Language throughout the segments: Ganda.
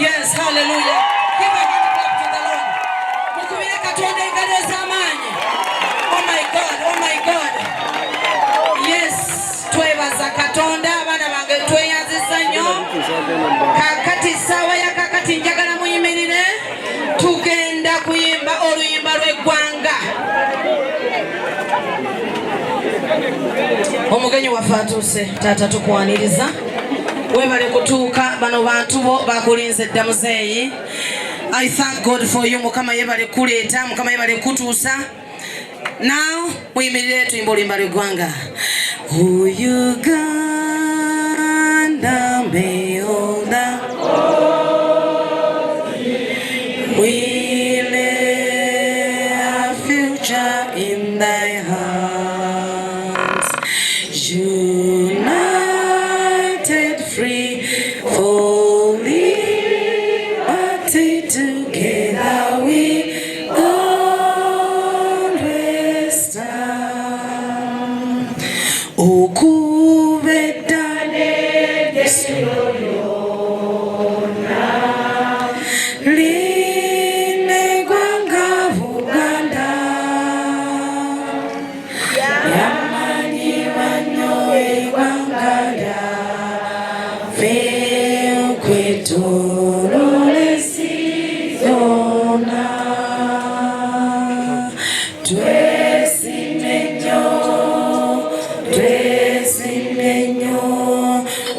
Yes, hallelujah. Give a hand clap to the Lord. Mukubire Katonda engalo ez'amaanyi. Oh my God, oh my God. Yes, twebaza Katonda abaana bange tweyanziza nnyo. Kakati ssaawa ya kakati njagala muyimirire tugenda kuyimba oluyimba lw'eggwanga. Omugenyi waffe atuuse taata tukwaniriza. Webale kutuuka bano bantu bo bakulinze dda muzeeyi. I thank God for you. Mukama yebale kuleeta, Mukama yebale kutuusa. Now muyimirire tuyimba oluyimba lw'eggwanga. Uganda meyola we lay our future in thy hands. United, free, for liberty, together we always stand. Okubedane desoyona line gwanga Buganda yamanyi banyo egwanga lyafe okwetololesi yona twesimenyo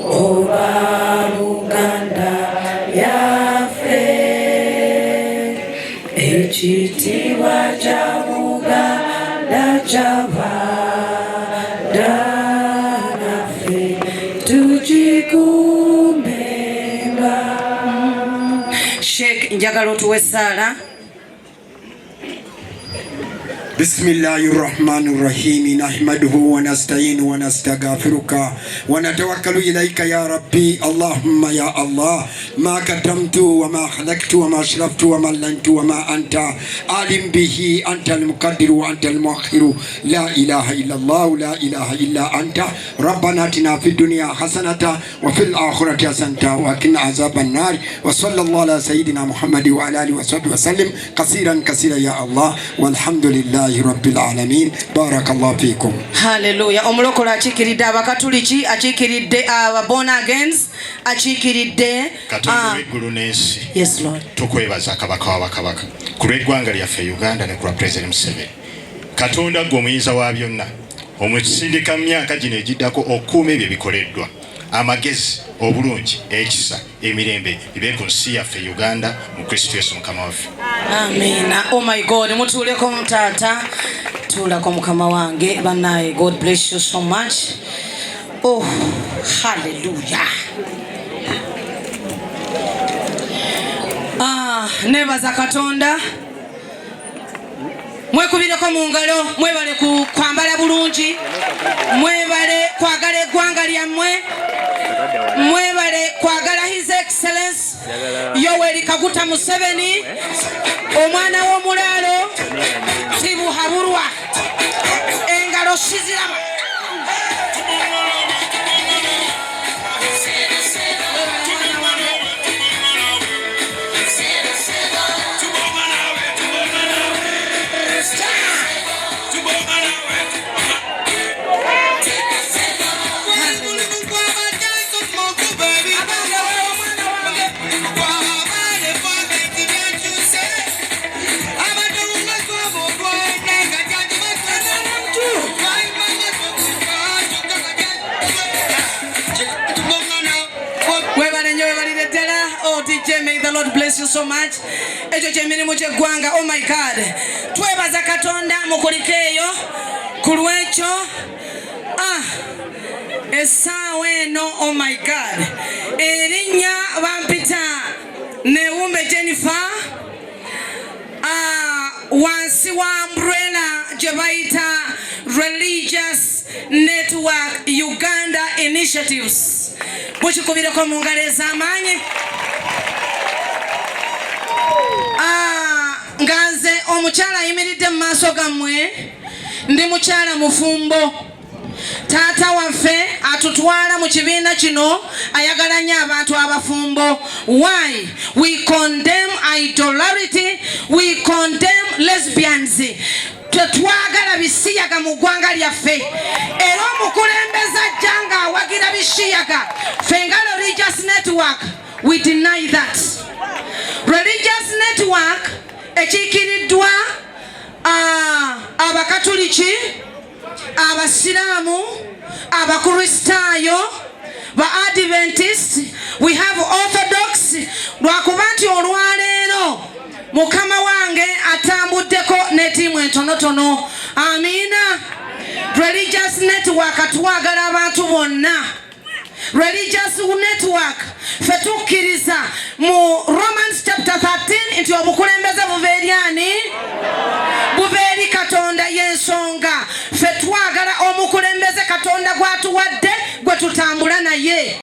oba Buganda yafe ekitiibwa kya Buganda kyabadda naffe tukikumenga. Sheikh njagala otuwe essaala. بسم الله الرحمن الرحيم نحمده ونستعينه ونستغفرك ونتوكل إليك يا ربي اللهم يا الله ما قدمت وما خلقت وما أشرفت وما لنت وما أنت عالم به أنت المقدر وأنت المؤخر لا إله إلا الله لا إله إلا أنت ربنا آتنا في الدنيا حسنة وفي الآخرة حسنة وقنا عذاب النار وصلى الله على سيدنا محمد وعلى آله وصحبه وسلم كثيرا كثيرا يا الله والحمد لله Rabbil alamin. Barakallahu fikum. Hallelujah. Omulokole achikiridde abakatuliki, achikiridde born agains, achikiridde Katonda w'eggulu n'ensi. Yes Lord. Tukwebaza kabaka wa bakabaka. Ku lw'eggwanga lyaffe Uganda ne ku lwa President Museveni. Katonda gwe omuyinza wa byonna. Omwesindika mu myaka gino egiddako okuuma ebyo bikoleddwa. Amagezi, obulungi, ekisa, emirembe bibe ku nsi yaffe Uganda mu Kristo Yesu Mukama waffe. Amen. Oh my God, mutuuleko mutaata. Tuulako mukama wange. Bannaye, God bless you so much. Oh, hallelujah. Nebaza Katonda. Mwekubireko mu ngalo, mwebale kwambala bulungi, mwebale kwagala eggwanga lyammwe, mwebale kwagala His Excellence Yoweri Kaguta Museveni, omwana w'omulaalo tibuhabulwa, engalo siziraba. May the Lord bless you so much. Ejo kyemirimu ky'eggwanga. Oh my God. Twebaza Katonda mukulikeeyo ku lw'ekyo. Essaawa eno, oh my God. Erinnya bampita Newumbe Jennifer. Wansi wa umbrella gye bayita Religious Network Uganda Initiatives. Mukikubireko mu ngalo ez'amaanyi. nganze omukyala ayimiridde mu maaso gammwe ndi mukyala mufumbo. Taata waffe atutwala mu kibiina kino ayagala nnyo abantu abafumbo. Why? We condemn idolatry, we condemn lesbians. Tetwagala bisiyaga mu ggwanga lyaffe. Era omukulembeze ajja nga awagira bisiyaga. Ffe nga Religious Network, we deny that. Religious Network ekiikiriddwa Abakatoliki, Abasiraamu, Abakristaayo, Ba-Adventist, we have Orthodox. Lwakuba nti olwaleero Mukama wange atambuddeko n'ettiimu entonotono. Amiina. Religious Network atwagala abantu bonna. Religious Network ffe tukkiriza mu Romans chapter 13 nti obukulembeze buva eri ani? Buva eri Katonda. Y'ensonga ffe twagala omukulembeze Katonda gw'atuwadde gwe tutambula naye.